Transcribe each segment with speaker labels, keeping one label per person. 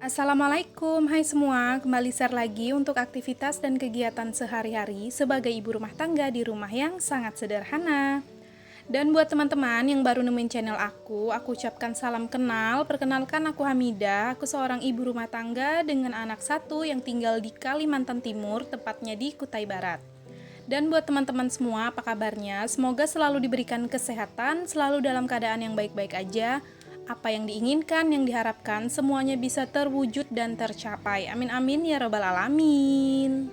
Speaker 1: Assalamualaikum, hai semua. Kembali share lagi untuk aktivitas dan kegiatan sehari-hari sebagai ibu rumah tangga di rumah yang sangat sederhana. Dan buat teman-teman yang baru nemuin channel aku ucapkan salam kenal. Perkenalkan aku Hamidah, aku seorang ibu rumah tangga dengan anak satu yang tinggal di Kalimantan Timur, tepatnya di Kutai Barat. Dan buat teman-teman semua, apa kabarnya? Semoga selalu diberikan kesehatan, selalu dalam keadaan yang baik-baik aja. Apa yang diinginkan, yang diharapkan, semuanya bisa terwujud dan tercapai. Amin amin ya robbal alamin.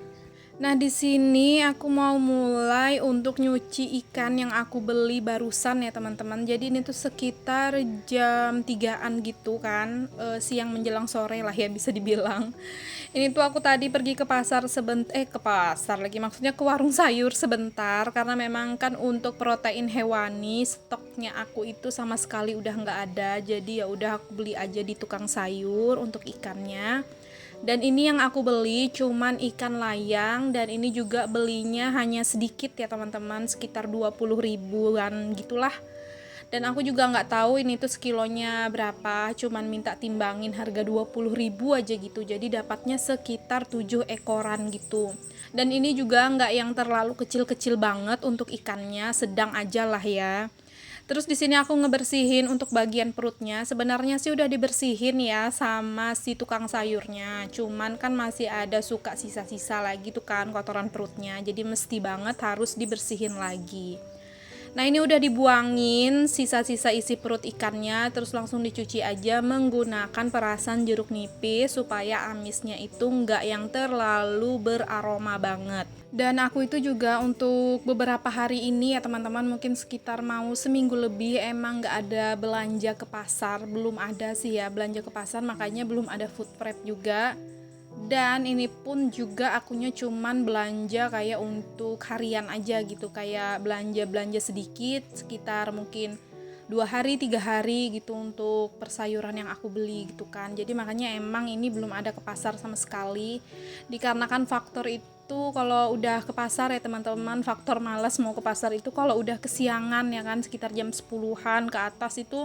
Speaker 1: Nah, di sini aku mau mulai untuk nyuci ikan yang aku beli barusan ya teman-teman. Jadi ini tuh sekitar jam 3-an gitu kan, siang menjelang sore lah ya bisa dibilang. Ini tuh aku tadi pergi ke pasar ke pasar lagi, maksudnya ke warung sayur sebentar, karena memang kan untuk protein hewani stoknya aku itu sama sekali udah nggak ada. Jadi ya udah aku beli aja di tukang sayur untuk ikannya. Dan ini yang aku beli cuman ikan layang, dan ini juga belinya hanya sedikit ya teman-teman, sekitar 20 ribuan gitulah. Dan aku juga nggak tahu ini tuh sekilonya berapa, cuman minta timbangin harga 20 ribu aja gitu. Jadi dapatnya sekitar 7 ekoran gitu. Dan ini juga nggak yang terlalu kecil-kecil banget untuk ikannya, sedang aja lah ya. Terus di sini aku ngebersihin untuk bagian perutnya. Sebenarnya sih udah dibersihin ya sama si tukang sayurnya. Cuman kan masih ada suka sisa-sisa lagi tuh kan kotoran perutnya. Jadi mesti banget harus dibersihin lagi. Nah, ini udah dibuangin sisa-sisa isi perut ikannya, terus langsung dicuci aja menggunakan perasan jeruk nipis supaya amisnya itu nggak yang terlalu beraroma banget. Dan aku itu juga untuk beberapa hari ini ya teman-teman, mungkin sekitar mau seminggu lebih emang nggak ada belanja ke pasar, belum ada sih ya belanja ke pasar, makanya belum ada food prep juga. Dan ini pun juga akunya cuman belanja kayak untuk harian aja gitu, kayak belanja sedikit sekitar mungkin 2 hari 3 hari gitu untuk persayuran yang aku beli gitu kan. Jadi makanya emang ini belum ada ke pasar sama sekali, dikarenakan faktor itu kalau udah ke pasar ya teman-teman, faktor malas mau ke pasar itu kalau udah kesiangan ya kan, sekitar jam 10-an ke atas itu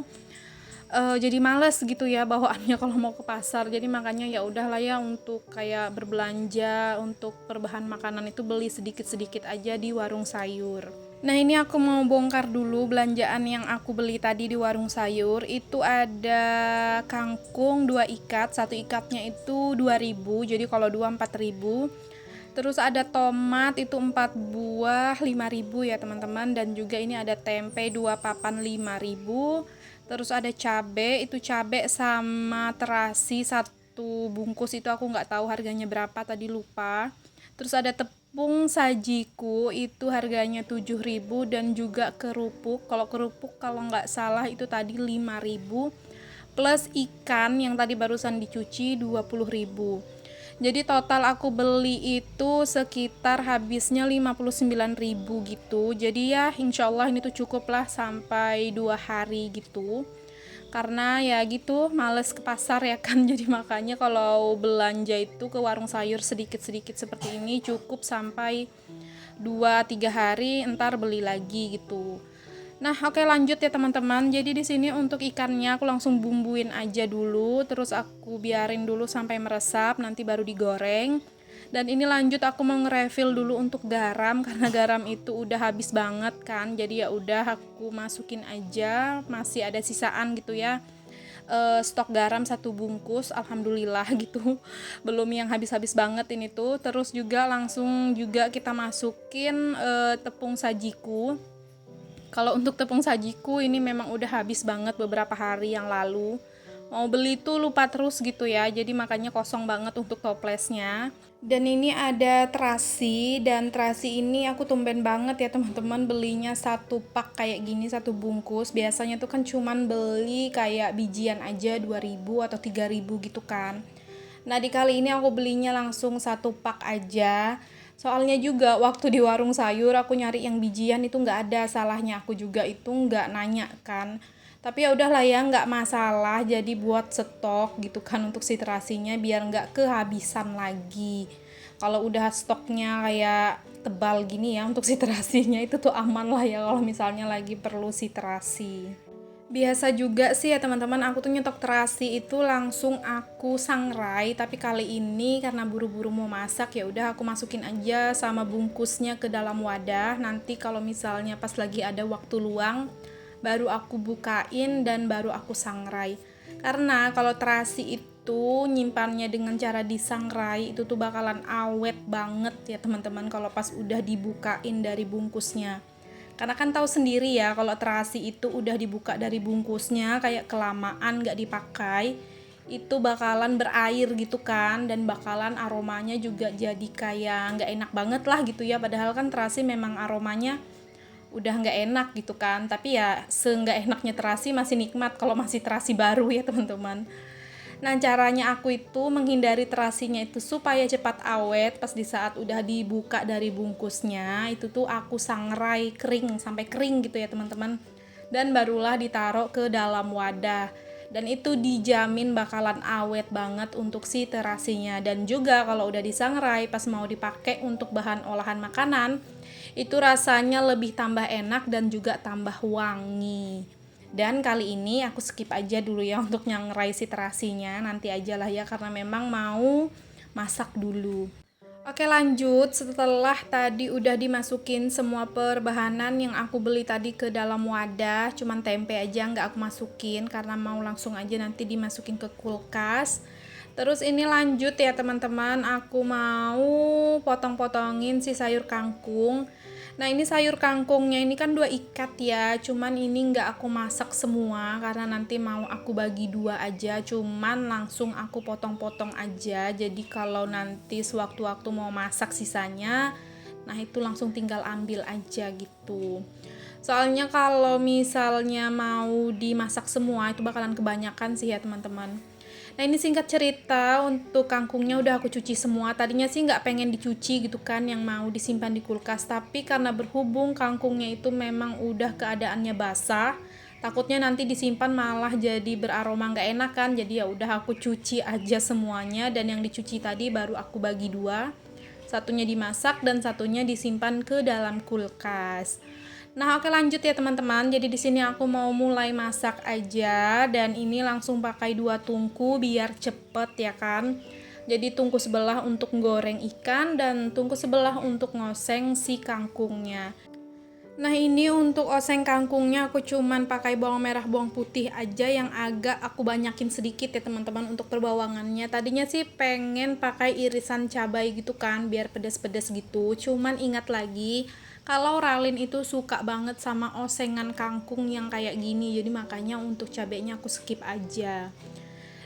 Speaker 1: jadi males gitu ya bawaannya kalau mau ke pasar. Jadi makanya ya udahlah ya, untuk kayak berbelanja untuk perbahan makanan itu beli sedikit-sedikit aja di warung sayur. Nah, ini aku mau bongkar dulu belanjaan yang aku beli tadi di warung sayur. Itu ada kangkung 2 ikat, satu ikatnya itu 2.000, jadi kalau 2 4.000. Terus ada tomat itu 4 buah 5.000 ya teman-teman, dan juga ini ada tempe 2 papan 5.000. Terus ada cabe, itu cabe sama terasi satu bungkus itu aku nggak tahu harganya berapa tadi, lupa. Terus ada tepung sajiku itu harganya 7.000, dan juga kerupuk. Kalau kerupuk kalau nggak salah itu tadi 5.000, plus ikan yang tadi barusan dicuci 20.000. Jadi total aku beli itu sekitar habisnya 59.000 gitu. Jadi ya insya Allah ini tuh cukup lah sampai 2 hari gitu. Karena ya gitu males ke pasar ya kan. Jadi makanya kalau belanja itu ke warung sayur sedikit-sedikit seperti ini cukup sampai 2-3 hari, entar beli lagi gitu. Nah, oke lanjut ya teman-teman. Jadi di sini untuk ikannya aku langsung bumbuin aja dulu, terus aku biarin dulu sampai meresap, nanti baru digoreng. Dan ini lanjut aku mau nge-refill dulu untuk garam karena garam itu udah habis banget kan. Jadi ya udah aku masukin aja, masih ada sisaan gitu ya. Stok garam satu bungkus, alhamdulillah gitu. Belum yang habis-habis banget ini tuh. Terus juga langsung juga kita masukin tepung sajiku. Kalau untuk tepung sajiku ini memang udah habis banget beberapa hari yang lalu. Mau beli tuh lupa terus gitu ya. Jadi makanya kosong banget untuk toplesnya. Dan ini ada terasi, dan terasi ini aku tumben banget ya teman-teman belinya satu pak kayak gini, satu bungkus. Biasanya tuh kan cuman beli kayak bijian aja 2.000 atau 3.000 gitu kan. Nah, di kali ini aku belinya langsung satu pak aja. Soalnya juga waktu di warung sayur aku nyari yang bijian itu nggak ada, salahnya aku juga itu nggak nanya kan. Tapi ya udahlah ya, nggak masalah, jadi buat stok gitu kan untuk si terasinya biar nggak kehabisan lagi. Kalau udah stoknya kayak tebal gini ya untuk si terasinya itu tuh aman lah ya kalau misalnya lagi perlu si terasi. Biasa juga sih ya teman-teman, aku tuh nyetok terasi itu langsung aku sangrai, tapi kali ini karena buru-buru mau masak ya udah aku masukin aja sama bungkusnya ke dalam wadah. Nanti kalau misalnya pas lagi ada waktu luang baru aku bukain dan baru aku sangrai. Karena kalau terasi itu nyimpannya dengan cara disangrai itu tuh bakalan awet banget ya teman-teman kalau pas udah dibukain dari bungkusnya. Karena kan tahu sendiri ya kalau terasi itu udah dibuka dari bungkusnya kayak kelamaan nggak dipakai itu bakalan berair gitu kan, dan bakalan aromanya juga jadi kayak nggak enak banget lah gitu ya, padahal kan terasi memang aromanya udah nggak enak gitu kan, tapi ya seenggak enaknya terasi masih nikmat kalau masih terasi baru ya teman-teman. Nah, caranya aku itu menghindari terasinya itu supaya cepat awet pas di saat udah dibuka dari bungkusnya, itu tuh aku sangrai kering sampai kering gitu ya, teman-teman. Dan barulah ditaruh ke dalam wadah. Dan itu dijamin bakalan awet banget untuk si terasinya. Dan juga kalau udah disangrai pas mau dipakai untuk bahan olahan makanan, itu rasanya lebih tambah enak dan juga tambah wangi. Dan kali ini aku skip aja dulu ya untuk nyangrai si terasinya, nanti aja lah ya karena memang mau masak dulu. Oke, lanjut. Setelah tadi udah dimasukin semua perbahanan yang aku beli tadi ke dalam wadah, cuman tempe aja nggak aku masukin karena mau langsung aja nanti dimasukin ke kulkas. Terus ini lanjut ya teman-teman, aku mau potong-potongin si sayur kangkung. Nah, ini sayur kangkungnya ini kan 2 ikat ya, cuman ini nggak aku masak semua karena nanti mau aku bagi 2 aja, cuman langsung aku potong-potong aja. Jadi kalau nanti sewaktu-waktu mau masak sisanya, nah itu langsung tinggal ambil aja gitu. Soalnya kalau misalnya mau dimasak semua itu bakalan kebanyakan sih ya teman-teman. Nah, ini singkat cerita untuk kangkungnya udah aku cuci semua. Tadinya sih nggak pengen dicuci gitu kan, yang mau disimpan di kulkas. Tapi karena berhubung kangkungnya itu memang udah keadaannya basah, takutnya nanti disimpan malah jadi beraroma nggak enak kan. Jadi ya udah aku cuci aja semuanya, dan yang dicuci tadi baru aku bagi 2. Satunya dimasak dan satunya disimpan ke dalam kulkas. Nah, oke lanjut ya teman-teman. Jadi di sini aku mau mulai masak aja, dan ini langsung pakai 2 tungku biar cepet ya kan. Jadi tungku sebelah untuk goreng ikan dan tungku sebelah untuk ngoseng si kangkungnya. Nah, ini untuk oseng kangkungnya aku cuman pakai bawang merah bawang putih aja yang agak aku banyakin sedikit ya teman-teman untuk perbawangannya. Tadinya sih pengen pakai irisan cabai gitu kan biar pedas-pedas gitu. Cuman ingat lagi kalau Ralin itu suka banget sama osengan kangkung yang kayak gini. Jadi makanya untuk cabainya aku skip aja.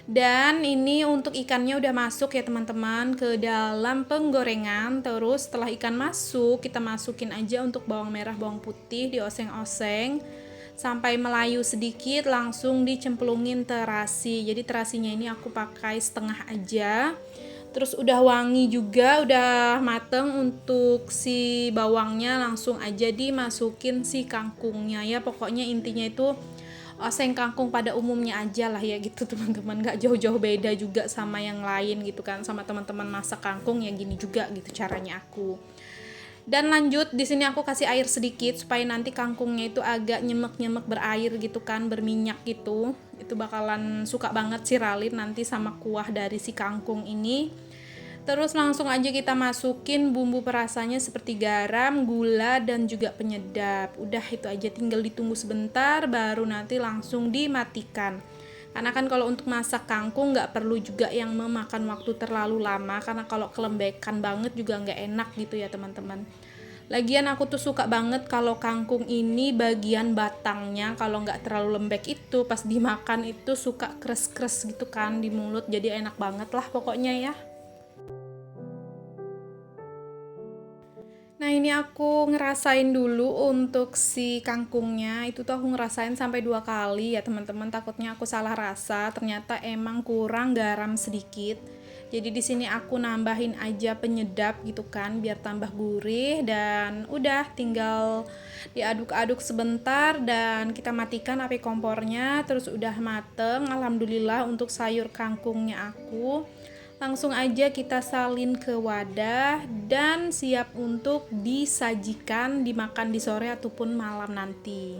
Speaker 1: Dan ini untuk ikannya udah masuk ya teman-teman ke dalam penggorengan. Terus setelah ikan masuk, kita masukin aja untuk bawang merah, bawang putih, dioseng-oseng sampai melayu sedikit, langsung dicemplungin terasi. Jadi terasinya ini aku pakai setengah aja. Terus udah wangi juga, udah mateng untuk si bawangnya, langsung aja dimasukin si kangkungnya ya. Pokoknya intinya itu oseng kangkung pada umumnya aja lah ya gitu teman-teman, nggak jauh-jauh beda juga sama yang lain gitu kan, sama teman-teman masak kangkung ya gini juga gitu caranya aku. Dan lanjut di sini aku kasih air sedikit supaya nanti kangkungnya itu agak nyemek-nyemek berair gitu kan, berminyak gitu. Itu bakalan suka banget si Ralin nanti sama kuah dari si kangkung ini. Terus langsung aja kita masukin bumbu perasanya seperti garam, gula, dan juga penyedap. Udah itu aja, tinggal ditunggu sebentar baru nanti langsung dimatikan. Karena kan kalau untuk masak kangkung nggak perlu juga yang memakan waktu terlalu lama, karena kalau kelembekan banget juga nggak enak gitu ya teman-teman. Lagian aku tuh suka banget kalau kangkung ini bagian batangnya kalau nggak terlalu lembek itu pas dimakan itu suka kres-kres gitu kan di mulut, jadi enak banget lah pokoknya ya. Nah, ini aku ngerasain dulu untuk si kangkungnya. Itu tuh aku ngerasain sampai 2 kali ya teman-teman. Takutnya aku salah rasa, ternyata emang kurang garam sedikit. Jadi di sini aku nambahin aja penyedap gitu kan biar tambah gurih, dan udah tinggal diaduk-aduk sebentar dan kita matikan api kompornya. Terus udah mateng. Alhamdulillah untuk sayur kangkungnya aku. Langsung aja kita salin ke wadah dan siap untuk disajikan dimakan di sore ataupun malam nanti.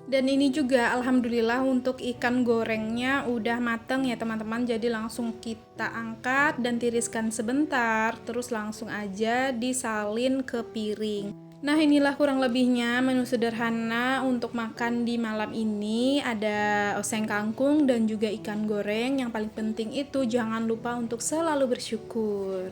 Speaker 1: Dan ini juga alhamdulillah untuk ikan gorengnya udah mateng ya teman-teman. Jadi langsung kita angkat dan tiriskan sebentar, terus langsung aja disalin ke piring. Nah, inilah kurang lebihnya menu sederhana untuk makan di malam ini. Ada oseng kangkung dan juga ikan goreng. Yang paling penting itu jangan lupa untuk selalu bersyukur.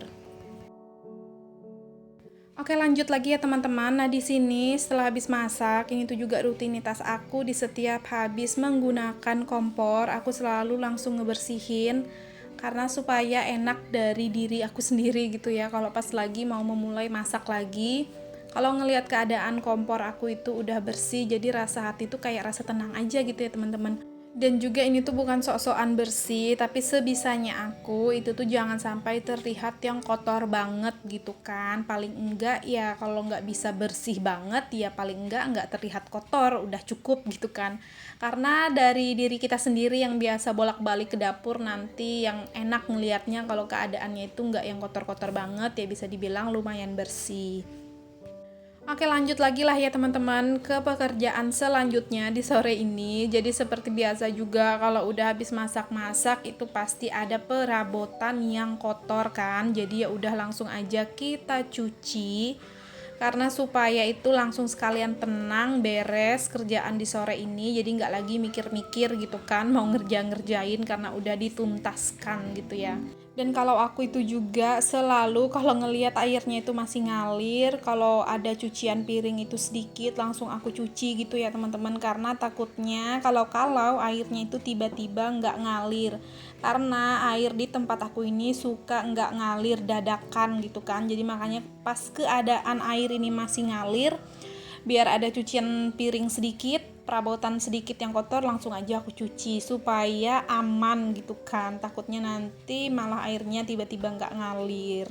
Speaker 1: Oke, lanjut lagi ya teman-teman. Nah, di sini setelah habis masak, ini tuh juga rutinitas aku di setiap habis menggunakan kompor, aku selalu langsung ngebersihin karena supaya enak dari diri aku sendiri gitu ya. Kalau pas lagi mau memulai masak lagi, kalau ngelihat keadaan kompor aku itu udah bersih, jadi rasa hati tuh kayak rasa tenang aja gitu ya teman-teman. Dan juga ini tuh bukan sok-sokan bersih, tapi sebisanya aku itu tuh jangan sampai terlihat yang kotor banget gitu kan. Paling enggak ya kalau nggak bisa bersih banget ya paling enggak terlihat kotor, udah cukup gitu kan. Karena dari diri kita sendiri yang biasa bolak-balik ke dapur nanti yang enak ngelihatnya kalau keadaannya itu nggak yang kotor-kotor banget ya bisa dibilang lumayan bersih. Oke, lanjut lagi lah ya teman-teman ke pekerjaan selanjutnya di sore ini. Jadi seperti biasa juga kalau udah habis masak-masak itu pasti ada perabotan yang kotor kan. Jadi ya udah langsung aja kita cuci. Karena supaya itu langsung sekalian tenang beres kerjaan di sore ini. Jadi nggak lagi mikir-mikir gitu kan mau ngerjain karena udah dituntaskan gitu ya. Dan kalau aku itu juga selalu kalau ngelihat airnya itu masih ngalir, kalau ada cucian piring itu sedikit langsung aku cuci gitu ya teman-teman, karena takutnya kalau airnya itu tiba-tiba nggak ngalir, karena air di tempat aku ini suka nggak ngalir dadakan gitu kan. Jadi makanya pas keadaan air ini masih ngalir, biar ada cucian piring sedikit, perabotan sedikit yang kotor langsung aja aku cuci supaya aman gitu kan, takutnya nanti malah airnya tiba-tiba nggak ngalir.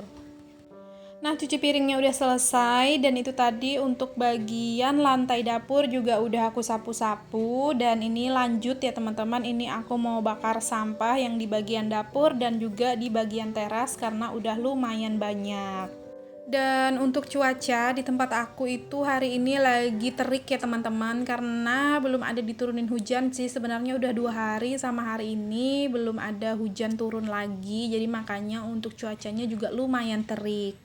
Speaker 1: Nah, cuci piringnya udah selesai dan itu tadi untuk bagian lantai dapur juga udah aku sapu-sapu. Dan ini lanjut ya teman-teman, ini aku mau bakar sampah yang di bagian dapur dan juga di bagian teras karena udah lumayan banyak. Dan untuk cuaca di tempat aku itu hari ini lagi terik ya teman-teman, karena belum ada diturunin hujan sih. Sebenarnya udah 2 hari sama hari ini belum ada hujan turun lagi, jadi makanya untuk cuacanya juga lumayan terik.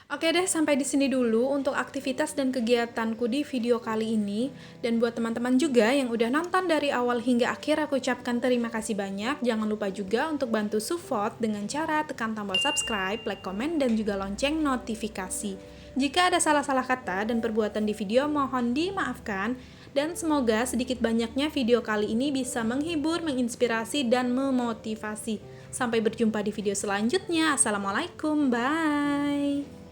Speaker 1: Oke deh, sampai di sini dulu untuk aktivitas dan kegiatanku di video kali ini. Dan buat teman-teman juga yang udah nonton dari awal hingga akhir, aku ucapkan terima kasih banyak. Jangan lupa juga untuk bantu support dengan cara tekan tombol subscribe, like, komen, dan juga lonceng notifikasi. Jika ada salah-salah kata dan perbuatan di video, mohon dimaafkan. Dan semoga sedikit banyaknya video kali ini bisa menghibur, menginspirasi, dan memotivasi. Sampai berjumpa di video selanjutnya. Assalamualaikum, bye!